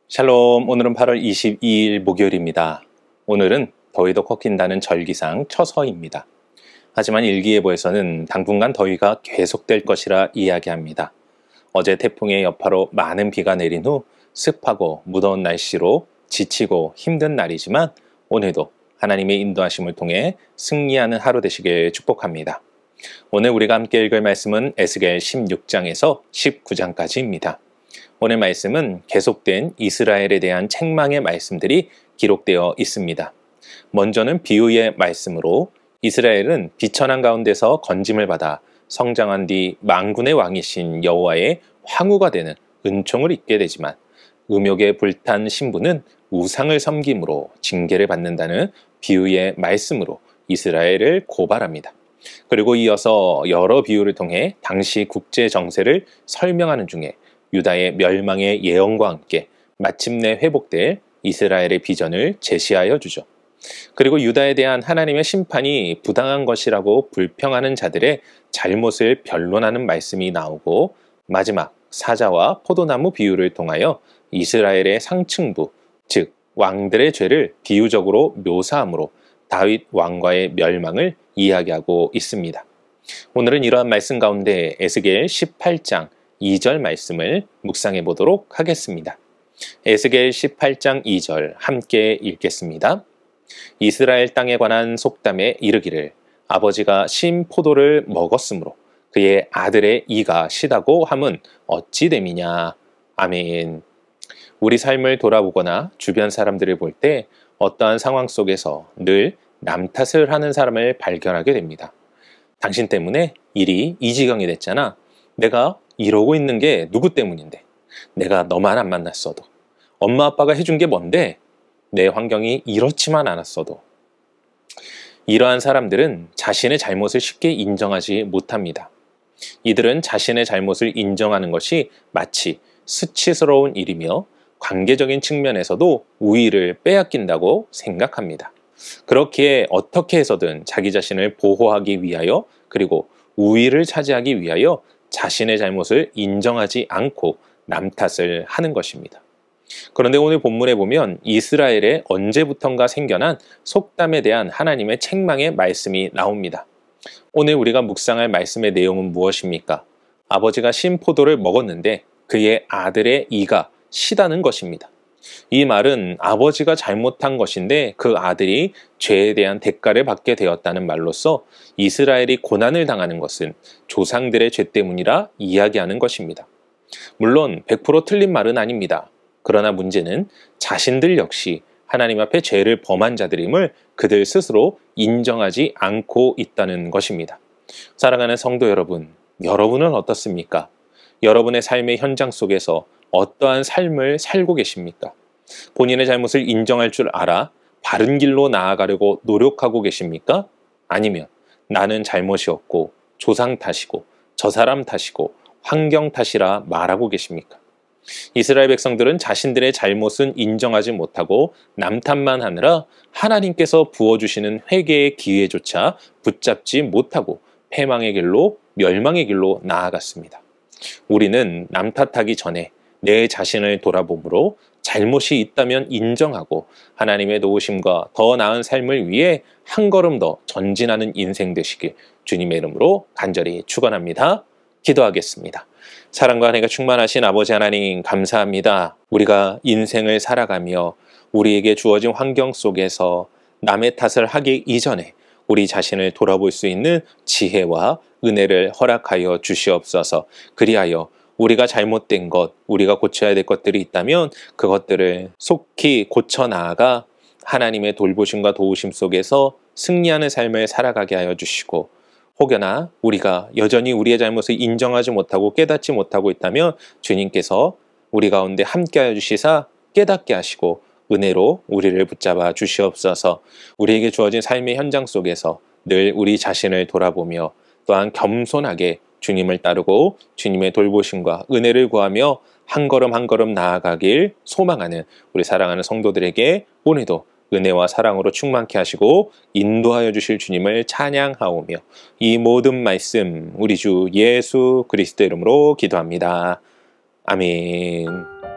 샬롬, 오늘은 8월 22일 목요일입니다. 오늘은 더위도 꺾인다는 절기상 처서입니다. 하지만 일기예보에서는 당분간 더위가 계속될 것이라 이야기합니다. 어제 태풍의 여파로 많은 비가 내린 후 습하고 무더운 날씨로 지치고 힘든 날이지만 오늘도 하나님의 인도하심을 통해 승리하는 하루 되시길 축복합니다. 오늘 우리가 함께 읽을 말씀은 에스겔 16장에서 19장까지입니다. 오늘 말씀은 계속된 이스라엘에 대한 책망의 말씀들이 기록되어 있습니다. 먼저는 비유의 말씀으로 이스라엘은 비천한 가운데서 건짐을 받아 성장한 뒤 만군의 왕이신 여호와의 황후가 되는 은총을 입게 되지만 음욕에 불탄 신부는 우상을 섬김으로 징계를 받는다는 비유의 말씀으로 이스라엘을 고발합니다. 그리고 이어서 여러 비유를 통해 당시 국제 정세를 설명하는 중에 유다의 멸망의 예언과 함께 마침내 회복될 이스라엘의 비전을 제시하여 주죠. 그리고 유다에 대한 하나님의 심판이 부당한 것이라고 불평하는 자들의 잘못을 변론하는 말씀이 나오고 마지막 사자와 포도나무 비유를 통하여 이스라엘의 상층부, 즉 왕들의 죄를 비유적으로 묘사함으로 다윗 왕과의 멸망을 이야기하고 있습니다. 오늘은 이러한 말씀 가운데 에스겔 18장 2절 말씀을 묵상해 보도록 하겠습니다. 에스겔 18장 2절 함께 읽겠습니다. 이스라엘 땅에 관한 속담에 이르기를 아버지가 신 포도를 먹었으므로 그의 아들의 이가 시다고 함은 어찌 됨이냐. 아멘. 우리 삶을 돌아보거나 주변 사람들을 볼 때 어떠한 상황 속에서 늘 남 탓을 하는 사람을 발견하게 됩니다. 당신 때문에 일이 이 지경이 됐잖아. 내가 이러고 있는 게 누구 때문인데? 내가 너만 안 만났어도. 엄마 아빠가 해준 게 뭔데? 내 환경이 이렇지만 않았어도. 이러한 사람들은 자신의 잘못을 쉽게 인정하지 못합니다. 이들은 자신의 잘못을 인정하는 것이 마치 수치스러운 일이며 관계적인 측면에서도 우위를 빼앗긴다고 생각합니다. 그렇기에 어떻게 해서든 자기 자신을 보호하기 위하여 그리고 우위를 차지하기 위하여 자신의 잘못을 인정하지 않고 남 탓을 하는 것입니다. 그런데 오늘 본문에 보면 이스라엘에 언제부턴가 생겨난 속담에 대한 하나님의 책망의 말씀이 나옵니다. 오늘 우리가 묵상할 말씀의 내용은 무엇입니까? 아버지가 신 포도를 먹었는데 그의 아들의 이가 시다는 것입니다. 이 말은 아버지가 잘못한 것인데 그 아들이 죄에 대한 대가를 받게 되었다는 말로서 이스라엘이 고난을 당하는 것은 조상들의 죄 때문이라 이야기하는 것입니다. 물론 100% 틀린 말은 아닙니다. 그러나 문제는 자신들 역시 하나님 앞에 죄를 범한 자들임을 그들 스스로 인정하지 않고 있다는 것입니다. 사랑하는 성도 여러분, 여러분은 어떻습니까? 여러분의 삶의 현장 속에서 어떠한 삶을 살고 계십니까? 본인의 잘못을 인정할 줄 알아 바른 길로 나아가려고 노력하고 계십니까? 아니면 나는 잘못이 없고 조상 탓이고 저 사람 탓이고 환경 탓이라 말하고 계십니까? 이스라엘 백성들은 자신들의 잘못은 인정하지 못하고 남 탓만 하느라 하나님께서 부어주시는 회개의 기회조차 붙잡지 못하고 패망의 길로 멸망의 길로 나아갔습니다. 우리는 남 탓하기 전에 내 자신을 돌아보므로 잘못이 있다면 인정하고 하나님의 도우심과 더 나은 삶을 위해 한 걸음 더 전진하는 인생 되시길 주님의 이름으로 간절히 축원합니다. 기도하겠습니다. 사랑과 은혜가 충만하신 아버지 하나님 감사합니다. 우리가 인생을 살아가며 우리에게 주어진 환경 속에서 남의 탓을 하기 이전에 우리 자신을 돌아볼 수 있는 지혜와 은혜를 허락하여 주시옵소서. 그리하여 우리가 잘못된 것, 우리가 고쳐야 될 것들이 있다면 그것들을 속히 고쳐 나아가 하나님의 돌보심과 도우심 속에서 승리하는 삶을 살아가게 하여 주시고 혹여나 우리가 여전히 우리의 잘못을 인정하지 못하고 깨닫지 못하고 있다면 주님께서 우리 가운데 함께하여 주시사 깨닫게 하시고 은혜로 우리를 붙잡아 주시옵소서. 우리에게 주어진 삶의 현장 속에서 늘 우리 자신을 돌아보며 또한 겸손하게 주님을 따르고 주님의 돌보심과 은혜를 구하며 한 걸음 한 걸음 나아가길 소망하는 우리 사랑하는 성도들에게 오늘도 은혜와 사랑으로 충만케 하시고 인도하여 주실 주님을 찬양하오며 이 모든 말씀 우리 주 예수 그리스도 이름으로 기도합니다. 아멘.